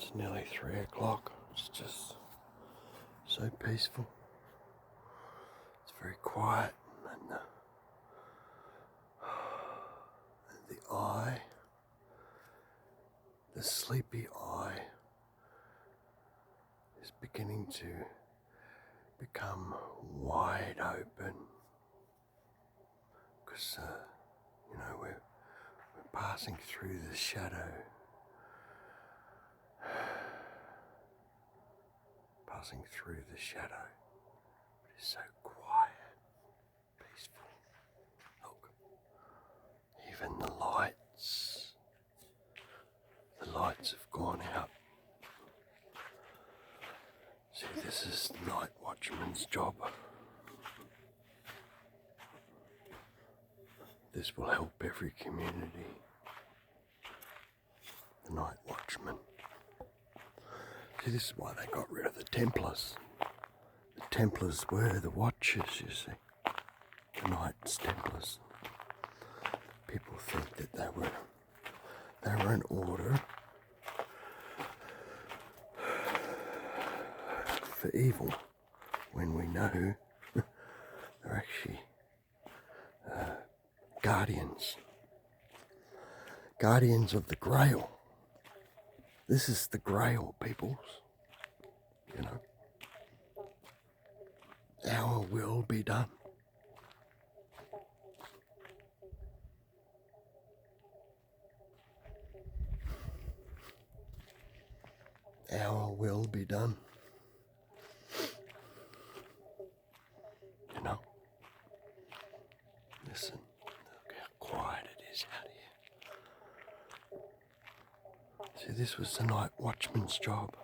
It's nearly 3 o'clock. It's just so peaceful. It's very quiet, and the eye, the sleepy eye, is beginning to become wide open because we're passing through the shadow. Passing through the shadow. It is so quiet, peaceful. Look, even the lights have gone out. See, this is night watchman's job. This will help every community. The night watchman. See, this is why they got rid of the Templars. The Templars were the Watchers, you see. The Knights Templars. People think that they were an order for evil, when we know they're actually guardians of the Grail. This is the Grail, peoples. You know, our will be done. Our will be done. You know, listen, look how quiet it is out here. See, this was the night watchman's job.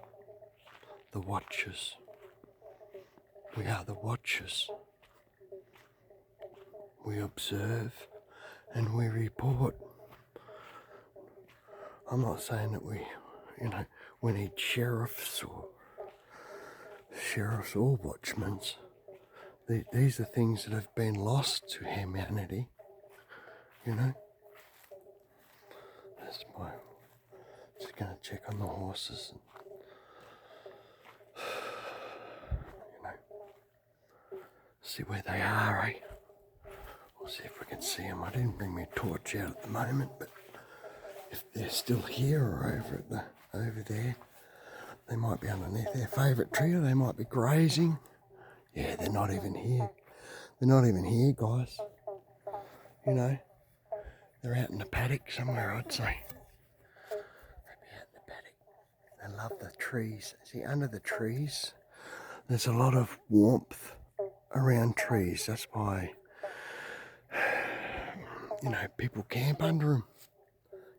The Watchers. We are the Watchers. We observe and we report. I'm not saying that we need sheriffs or watchmen. These are things that have been lost to humanity, you know. That's why I'm just going to check on the horses and, see where they are, eh? We'll see if we can see them. I didn't bring my torch out at the moment, but if they're still here or over there, they might be underneath their favourite tree, or they might be grazing. Yeah, they're not even here. They're not even here, guys. You know, they're out in the paddock somewhere, I'd say. They'd be out in the paddock. They love the trees. See, under the trees, there's a lot of warmth around trees. That's why, people camp under them.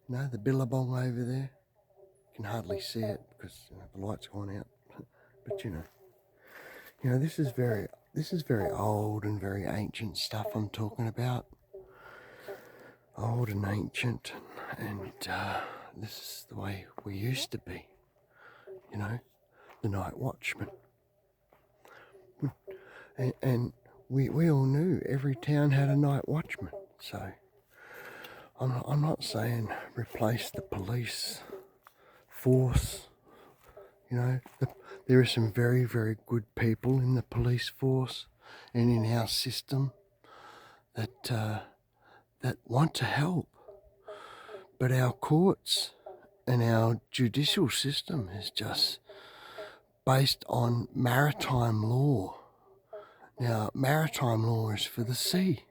You know, the billabong over there. You can hardly see it because the light's gone out. But this is very old and very ancient stuff I'm talking about. Old and ancient, and this is the way we used to be. You know, the night watchman. And we all knew every town had a night watchman. So I'm not saying replace the police force. You know, there are some very, very good people in the police force and in our system that want to help. But our courts and our judicial system is just based on maritime law. Now, maritime law is for the sea.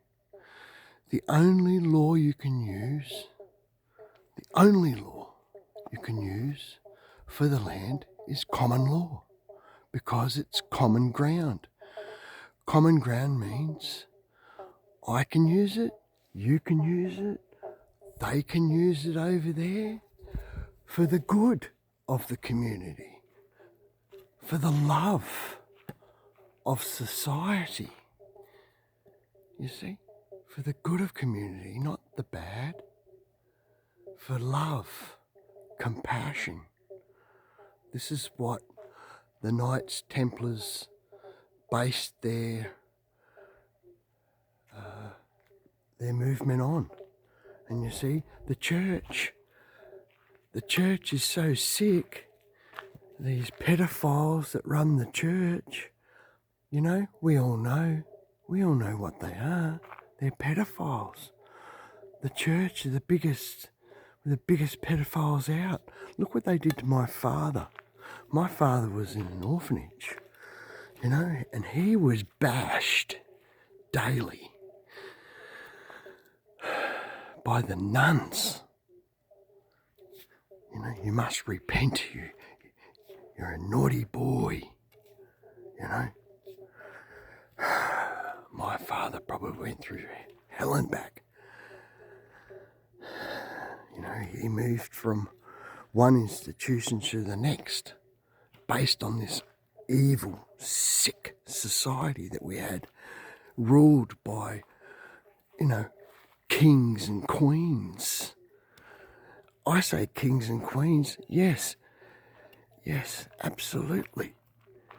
The only law you can use for the land is common law, because it's common ground. Common ground means I can use it, you can use it, they can use it over there for the good of the community, for the love of society. You see, for the good of community, not the bad, for love, compassion. This is what the Knights Templars based their movement on. And you see, the church is so sick these pedophiles that run the church, you know, we all know what they are. They're pedophiles. The church are the biggest pedophiles out. Look what they did to my father. My father was in an orphanage, you know, and he was bashed daily by the nuns. You know, you must repent. You're a naughty boy, you know. My father probably went through hell and back. You know, he moved from one institution to the next based on this evil, sick society that we had, ruled by, you know, kings and queens. I say kings and queens, yes, absolutely.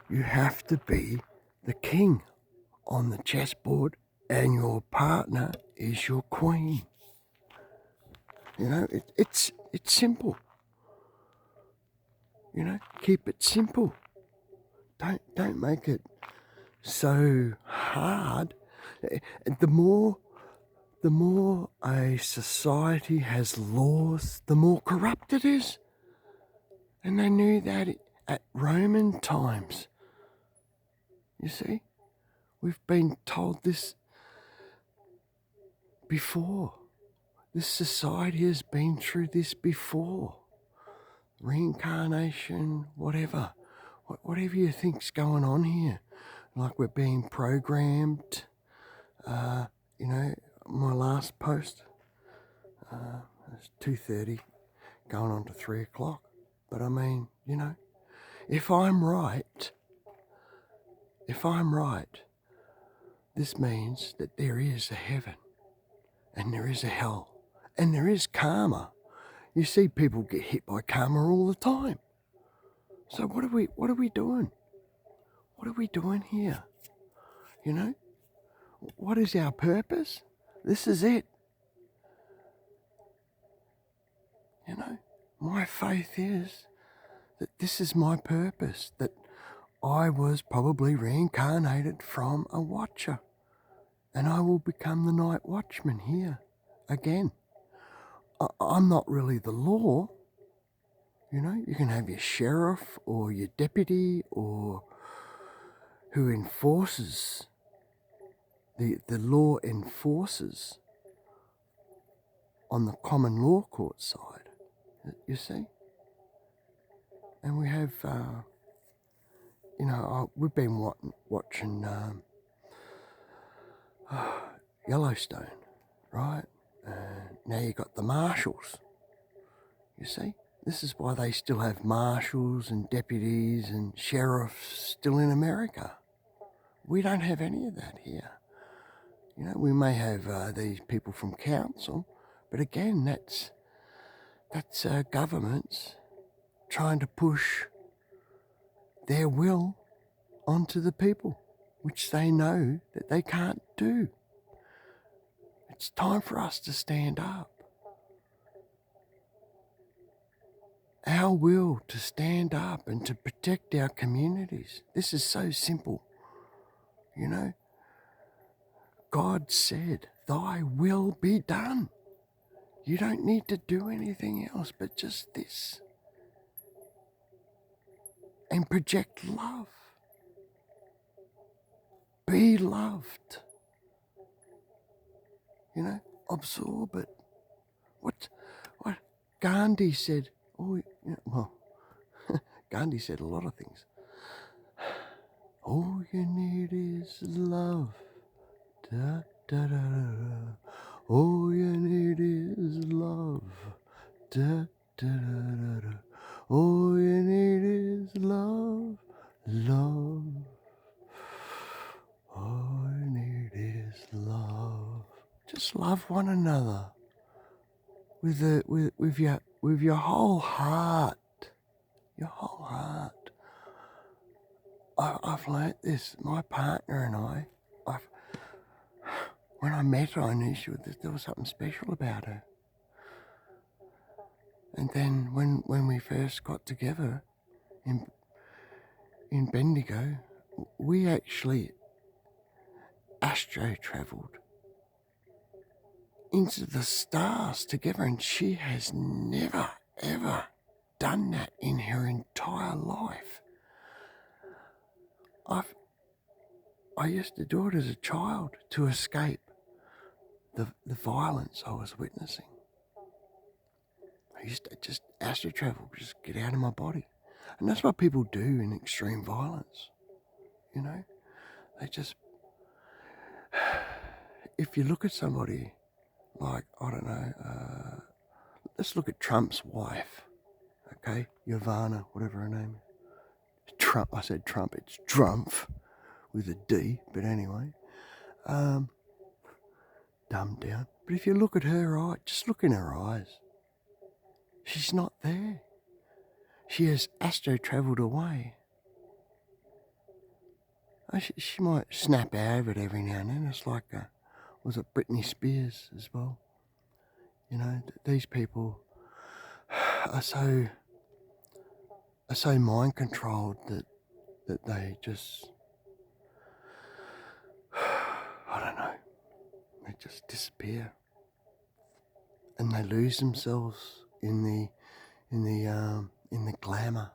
You have to be the king on the chessboard and your partner is your queen. You know, it's simple. You know, keep it simple. Don't make it so hard. The more a society has laws, the more corrupt it is. And they knew that at Roman times. You see, we've been told this before. This society has been through this before. Reincarnation, whatever you think's going on here. Like we're being programmed. You know, my last post, it's 2:30, going on to 3 o'clock. But I mean, you know, if I'm right, this means that there is a heaven and there is a hell and there is karma. You see people get hit by karma all the time. So what are we doing? What are we doing here? You know? What is our purpose? This is it. You know? My faith is that this is my purpose, that I was probably reincarnated from a watcher and I will become the night watchman here again. I'm not really the law. You know, you can have your sheriff or your deputy or who enforces, the law enforces on the common law court side, you see. And we have, you know, we've been watching Yellowstone, right? Now you got the marshals, you see. This is why they still have marshals and deputies and sheriffs still in America. We don't have any of that here. You know, we may have these people from council, but again, that's governments trying to push their will onto the people, which they know that they can't do. It's time for us to stand up. Our will to stand up and to protect our communities. This is so simple, you know. God said, thy will be done. You don't need to do anything else but just this. And project love. Be loved. You know, absorb it. What Gandhi said, Gandhi said a lot of things. All you need is love. Da, da, da, da. All you need is love. Da, da, da, da. All you need is love, love. All you need is love. Just love one another with your whole heart. Your whole heart. I've learnt this. My partner and I, when I met her, I knew there was something special about her. And then when we first got together in Bendigo, we actually astro travelled into the stars together, and she has never ever done that in her entire life. I used to do it as a child to escape the violence I was witnessing. I used to just astro travel, just get out of my body. And that's what people do in extreme violence. You know, they just, if you look at somebody like, I don't know, let's look at Trump's wife, okay? Ivana, whatever her name is. Trump, I said Trump, it's Drumpf with a D, but anyway. Dumbed down. But if you look at her eye, just look in her eyes. She's not there. She has astro travelled away. She might snap out of it every now and then. It's like, was it Britney Spears as well? You know, these people are so mind controlled that they just, I don't know, they just disappear, and they lose themselves in the glamour,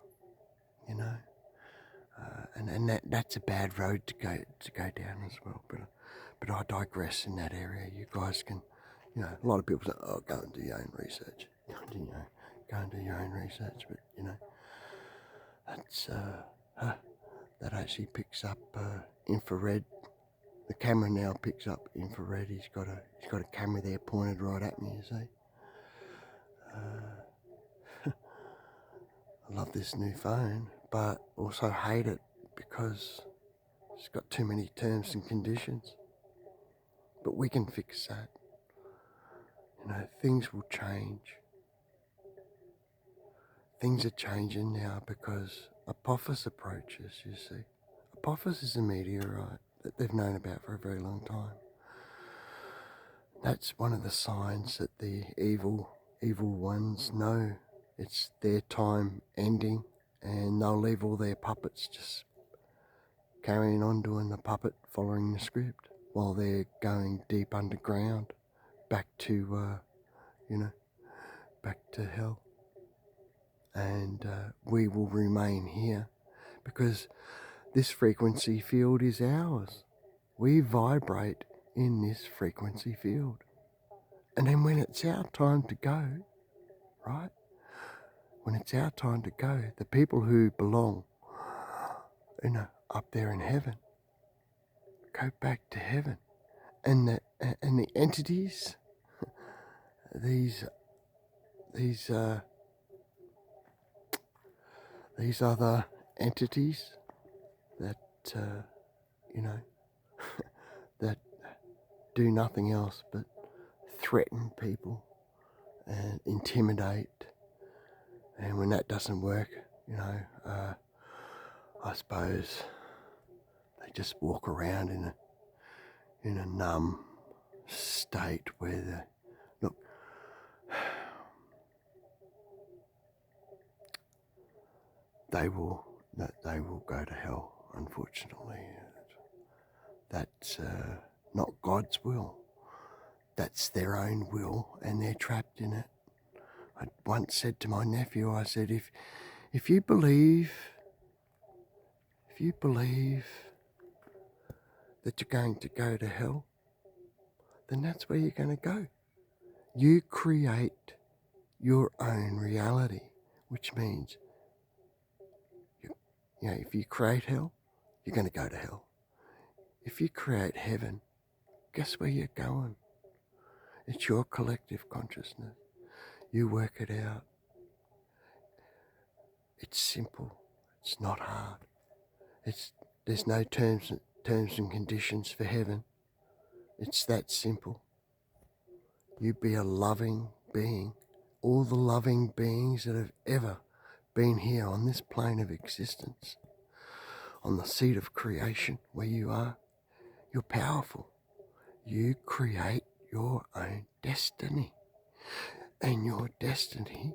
you know. And that's a bad road to go down as well. But I digress in that area. You guys can, you know, a lot of people say, oh, go and do your own research. Go and do your own research. But you know, that's that actually picks up infrared. The camera now picks up infrared. He's got a camera there pointed right at me. You see. I love this new phone, but also hate it because it's got too many terms and conditions. But we can fix that. You know, things will change. Things are changing now because Apophis approaches, you see. Apophis is a meteorite that they've known about for a very long time. That's one of the signs that the evil ones know it's their time ending, and they'll leave all their puppets just carrying on doing the puppet, following the script, while they're going deep underground, back to, back to hell. And we will remain here because this frequency field is ours. We vibrate in this frequency field. And then when it's our time to go, right? When it's our time to go, the people who belong, up there in heaven, go back to heaven. And the entities, these other entities that, that do nothing else but threaten people and intimidate. And when that doesn't work, I suppose they just walk around in a numb state where they will go to hell, unfortunately. That's not God's will. That's their own will, and they're trapped in it. I once said to my nephew, I said, if you believe that you're going to go to hell, then that's where you're going to go. You create your own reality, which means, if you create hell, you're going to go to hell. If you create heaven, guess where you're going? It's your collective consciousness. You work it out. It's simple. It's not hard. There's no terms and conditions for heaven. It's that simple. You be a loving being. All the loving beings that have ever been here on this plane of existence, on the seat of creation where you are, you're powerful. You create your own destiny. And your destiny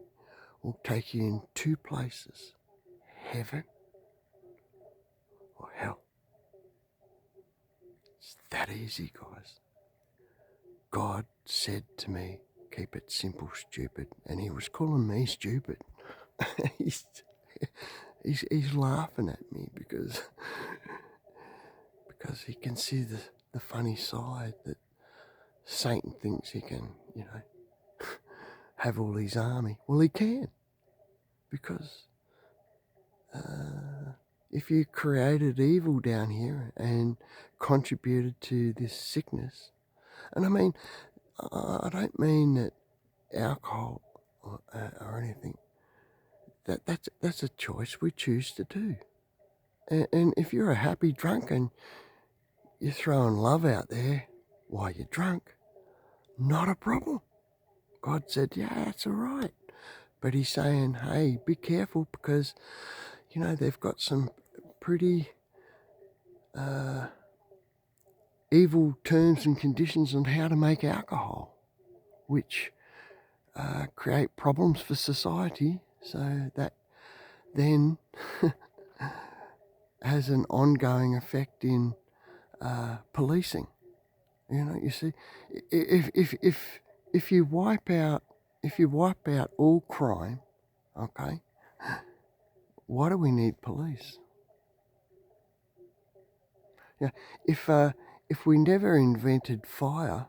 will take you in two places, heaven or hell. It's that easy, guys. God said to me, keep it simple, stupid. And he was calling me stupid. he's, he's laughing at me because he can see the funny side that Satan thinks he can, have all his army. Well, he can, because if you created evil down here and contributed to this sickness, and I mean, I don't mean that alcohol or anything. That's a choice we choose to do. And if you're a happy drunk and you're throwing love out there while you're drunk, not a problem. God said, yeah, that's all right. But he's saying, hey, be careful, because, they've got some pretty evil terms and conditions on how to make alcohol, which create problems for society. So that then has an ongoing effect in policing. You see, if you wipe out all crime, okay, why do we need police? Yeah, if we never invented fire,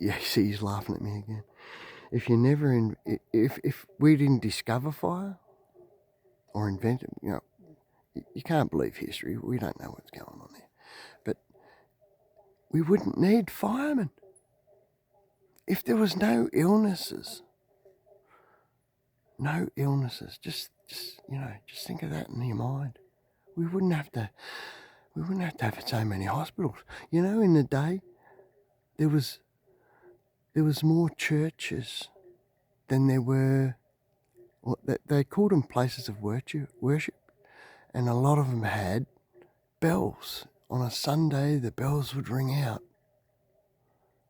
yeah, see, he's laughing at me again. If we didn't discover fire or invent it, you can't believe history. We don't know what's going on there. But we wouldn't need firemen. If there was no illnesses, just think of that in your mind. We wouldn't have to have so many hospitals. In the day, there was more churches than there were. Well, they called them places of worship, and a lot of them had bells. On a Sunday, the bells would ring out.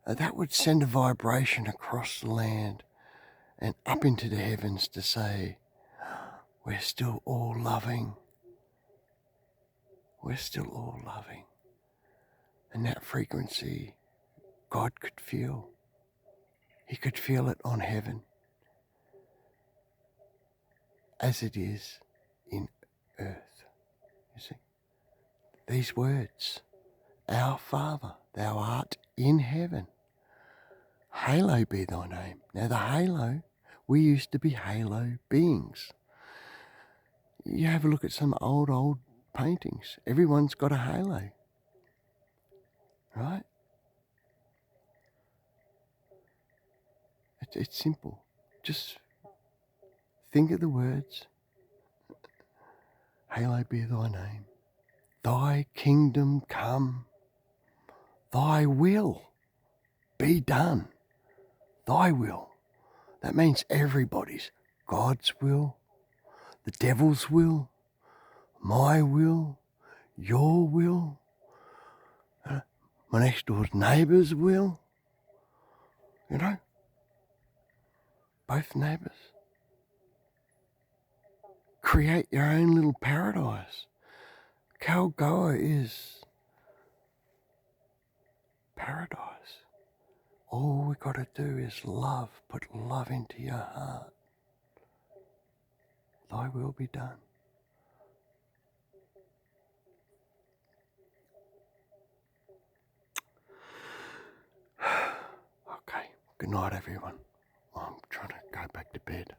That would send a vibration across the land and up into the heavens to say, we're still all loving. We're still all loving. And that frequency, God could feel. He could feel it on heaven as it is in earth. You see? These words, our Father, thou art in heaven. Hallowed be thy name. Now the halo, we used to be halo beings. You have a look at some old paintings. Everyone's got a halo. Right? It's simple. Just think of the words. Hallowed be thy name. Thy kingdom come. Thy will be done. Thy will. That means everybody's. God's will, the devil's will, my will, your will, my next door's neighbour's will. Both neighbours. Create your own little paradise. Kalgoa is paradise. All we got to do is love. Put love into your heart. Thy will be done. Okay. Good night, everyone. I'm trying to go back to bed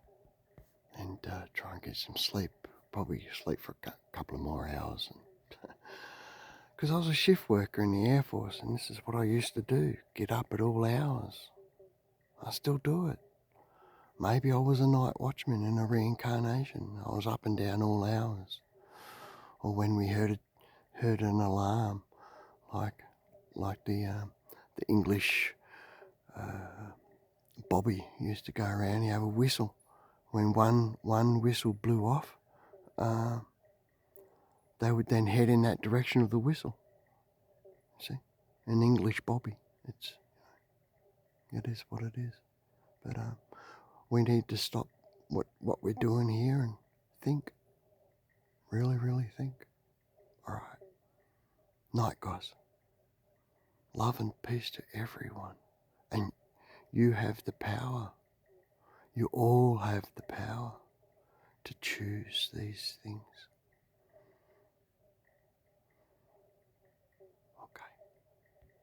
and try and get some sleep. Probably sleep for a couple of more hours. Because I was a shift worker in the Air Force, and this is what I used to do. Get up at all hours. I still do it. Maybe I was a night watchman in a reincarnation. I was up and down all hours. Or when we heard an alarm, like the English Bobby used to go around. He have a whistle. When one whistle blew off, they would then head in that direction of the whistle. See, an English Bobby. It is what it is. But we need to stop what we're doing here and think. Really, really think. All right. Night, guys. Love and peace to everyone. And you have the power. You all have the power to choose these things.